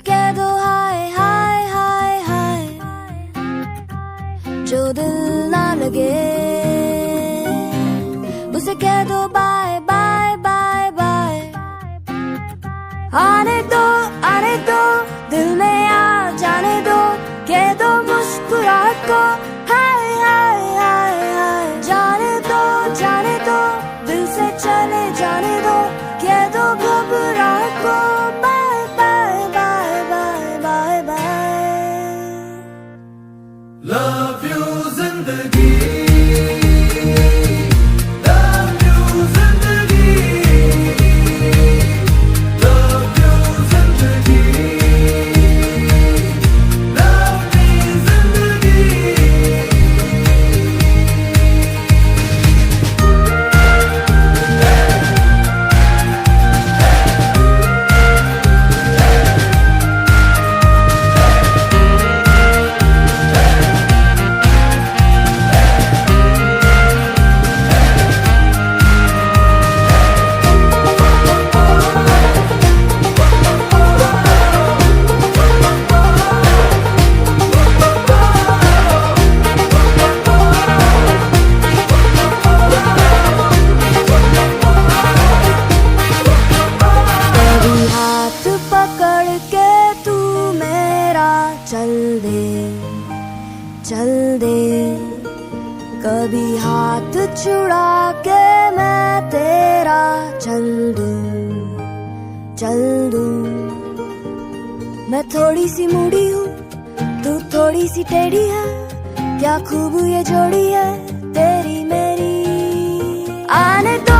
कह दो हाय हाय हाय हाय, जो दिल ना लगे उसे कह दो बाय बाय बाय बाय। आने दो दिल में आ जाने दो, कह दो मुस्कुराहट को हाय हाय हाय हाय। जाने दो दिल से चले जाने दो, कह दो घबराहट को bye bye bye bye bye bye. Love you जिंदगी, चल दे कभी हाथ छुड़ा के मैं तेरा चल दूं। मैं थोड़ी सी मूडी हूँ, तू थोड़ी सी टेढ़ी है, क्या खूब ये जोड़ी है तेरी मेरी। आने दो